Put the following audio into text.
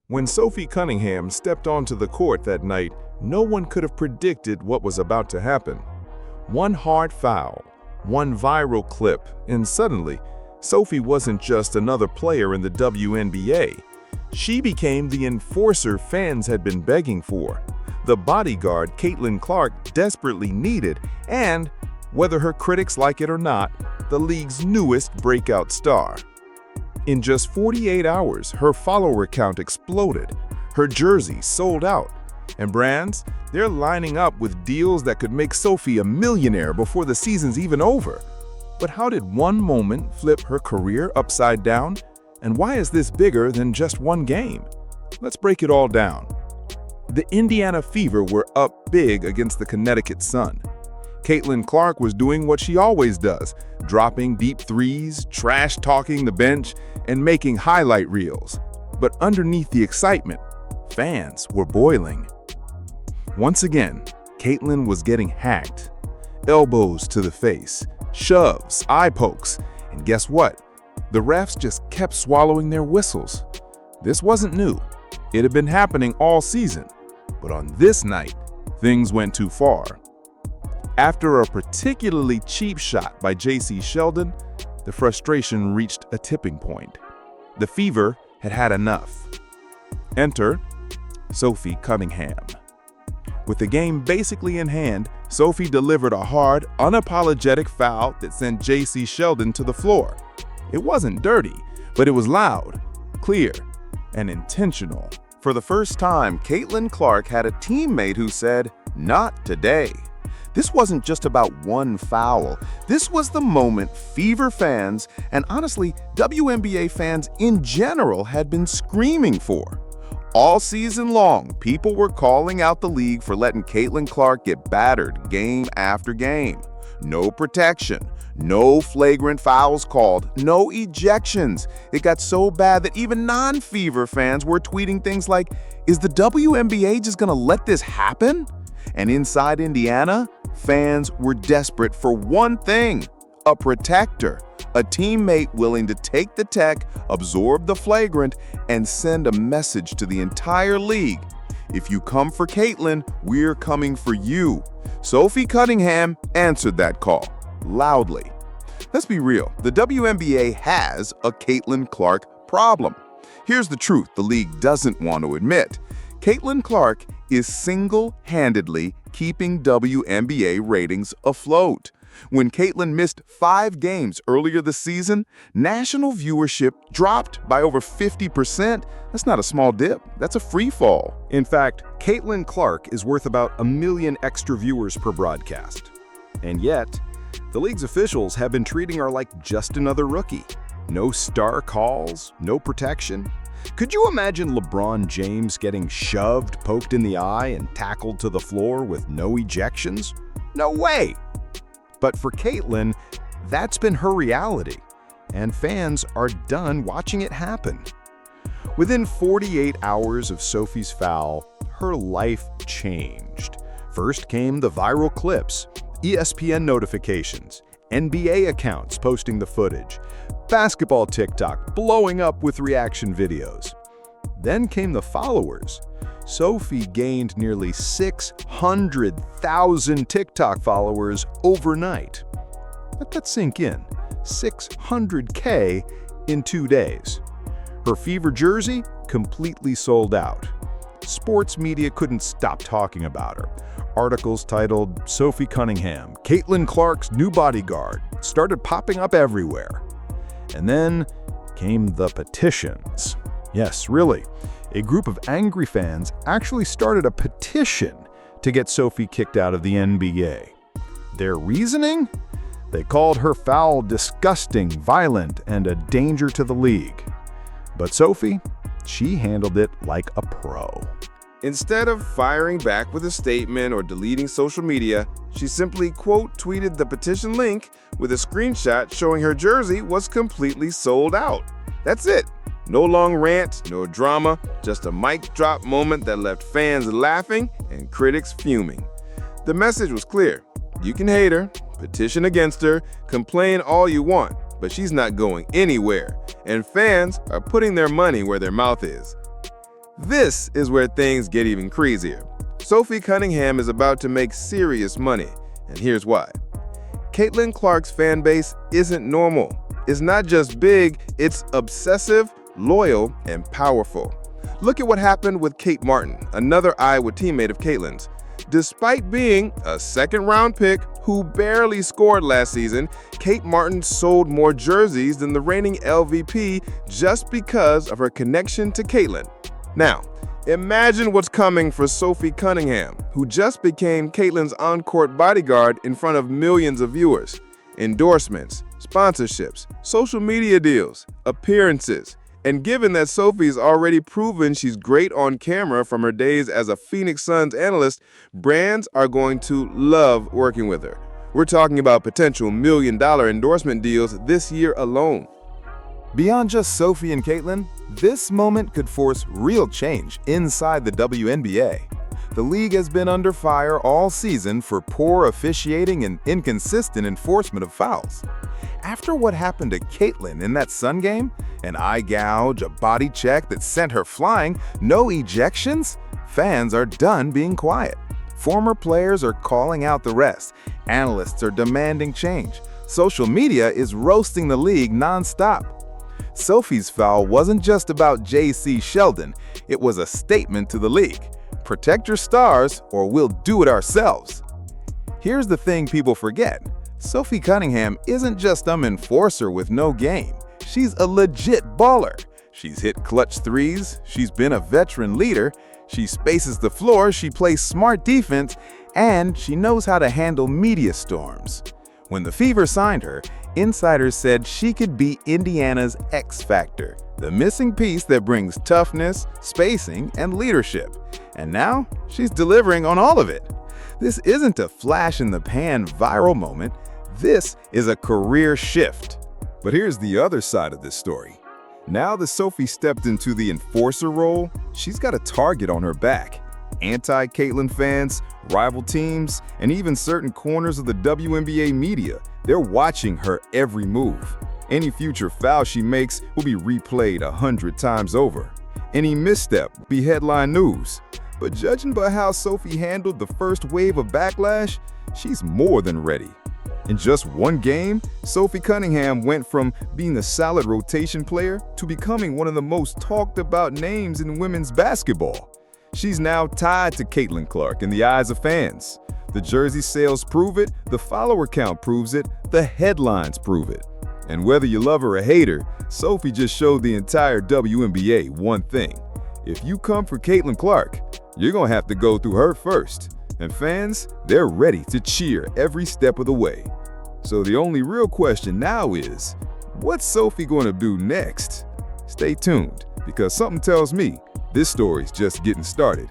When Sophie Cunningham stepped onto the court that night, no one could have predicted what was about to happen. One hard foul, one viral clip, and suddenly, Sophie wasn't just another player in the WNBA. She became the enforcer fans had been begging for, the bodyguard Caitlin Clark desperately needed, and, whether her critics like it or not, the league's newest breakout star. In just 48 hours, her follower count exploded, her jersey sold out, and brands, they're lining up with deals that could make Sophie a millionaire before the season's even over. But how did one moment flip her career upside down? And why is this bigger than just one game? Let's break it all down. The Indiana Fever were up big against the Connecticut Sun. Caitlin Clark was doing what she always does, dropping deep threes, trash-talking the bench, and making highlight reels. But underneath the excitement, fans were boiling. Once again, Caitlin was getting hacked. Elbows to the face, shoves, eye pokes, and guess what? The refs just kept swallowing their whistles. This wasn't new. It had been happening all season. But on this night, things went too far. After a particularly cheap shot by J.C. Sheldon, the frustration reached a tipping point. The Fever had had enough. Enter Sophie Cunningham. With the game basically in hand, Sophie delivered a hard, unapologetic foul that sent J.C. Sheldon to the floor. It wasn't dirty, but it was loud, clear, and intentional. For the first time, Caitlin Clark had a teammate who said, "Not today." This wasn't just about one foul. This was the moment Fever fans, and honestly, WNBA fans in general, had been screaming for. All season long, people were calling out the league for letting Caitlin Clark get battered game after game. No protection, no flagrant fouls called, no ejections. It got so bad that even non-Fever fans were tweeting things like, "Is the WNBA just gonna let this happen?" And inside Indiana, fans were desperate for one thing: a protector, a teammate willing to take the tech, absorb the flagrant, and send a message to the entire league. If you come for Caitlin, we're coming for you. Sophie Cunningham answered that call, loudly. Let's be real, the WNBA has a Caitlin Clark problem. Here's the truth the league doesn't want to admit. Caitlin Clark is single-handedly keeping WNBA ratings afloat. When Caitlin missed 5 games earlier this season, national viewership dropped by over 50%. That's not a small dip, that's a free fall. In fact, Caitlin Clark is worth about 1 million extra viewers per broadcast. And yet, the league's officials have been treating her like just another rookie. No star calls, no protection. Could you imagine LeBron James getting shoved, poked in the eye, and tackled to the floor with no ejections? No way! But for Caitlin, that's been her reality, and fans are done watching it happen. Within 48 hours of Sophie's foul, her life changed. First came the viral clips, ESPN notifications, NBA accounts posting the footage, basketball TikTok blowing up with reaction videos. Then came the followers. Sophie gained nearly 600,000 TikTok followers overnight. Let that sink in. 600K in 2 days. Her Fever jersey completely sold out. Sports media couldn't stop talking about her. Articles titled "Sophie Cunningham, Caitlin Clark's new bodyguard" started popping up everywhere. And then came the petitions. Yes, really. A group of angry fans actually started a petition to get Sophie kicked out of the NBA. Their reasoning? They called her foul disgusting, violent, and a danger to the league. But Sophie, she handled it like a pro. Instead of firing back with a statement or deleting social media, she simply quote-tweeted the petition link with a screenshot showing her jersey was completely sold out. That's it. No long rant, no drama, just a mic drop moment that left fans laughing and critics fuming. The message was clear. You can hate her, petition against her, complain all you want, but she's not going anywhere, and fans are putting their money where their mouth is. This is where things get even crazier. Sophie Cunningham is about to make serious money, and here's why. Caitlin Clark's fan base isn't normal. It's not just big, it's obsessive, loyal, and powerful. Look at what happened with Kate Martin, another Iowa teammate of Caitlin's. Despite being a second-round pick who barely scored last season, Kate Martin sold more jerseys than the reigning LVP just because of her connection to Caitlin. Now, imagine what's coming for Sophie Cunningham, who just became Caitlin's on-court bodyguard in front of millions of viewers. Endorsements, sponsorships, social media deals, appearances. And given that Sophie's already proven she's great on camera from her days as a Phoenix Suns analyst, brands are going to love working with her. We're talking about potential million-dollar endorsement deals this year alone. Beyond just Sophie and Caitlin, this moment could force real change inside the WNBA. The league has been under fire all season for poor officiating and inconsistent enforcement of fouls. After what happened to Caitlin in that Sun game, an eye gouge, a body check that sent her flying, no ejections, fans are done being quiet. Former players are calling out the rest. Analysts are demanding change. Social media is roasting the league nonstop. Sophie's foul wasn't just about J.C. Sheldon, it was a statement to the league. Protect your stars or we'll do it ourselves. Here's the thing people forget. Sophie Cunningham isn't just some enforcer with no game. She's a legit baller. She's hit clutch threes, she's been a veteran leader, she spaces the floor, she plays smart defense, and she knows how to handle media storms. When the Fever signed her, insiders said she could be Indiana's X Factor, the missing piece that brings toughness, spacing, and leadership. And now, she's delivering on all of it. This isn't a flash-in-the-pan viral moment. This is a career shift. But here's the other side of this story. Now that Sophie stepped into the enforcer role, she's got a target on her back. Anti-Caitlin fans, rival teams, and even certain corners of the WNBA media, they're watching her every move. Any future foul she makes will be replayed 100 times over. Any misstep will be headline news. But judging by how Sophie handled the first wave of backlash, she's more than ready. In just one game, Sophie Cunningham went from being a solid rotation player to becoming one of the most talked about names in women's basketball. She's now tied to Caitlin Clark in the eyes of fans. The jersey sales prove it, the follower count proves it, the headlines prove it. And whether you love her or hate her, Sophie just showed the entire WNBA one thing. If you come for Caitlin Clark, you're gonna have to go through her first. And fans, they're ready to cheer every step of the way. So the only real question now is, what's Sophie gonna do next? Stay tuned, because something tells me this story's just getting started.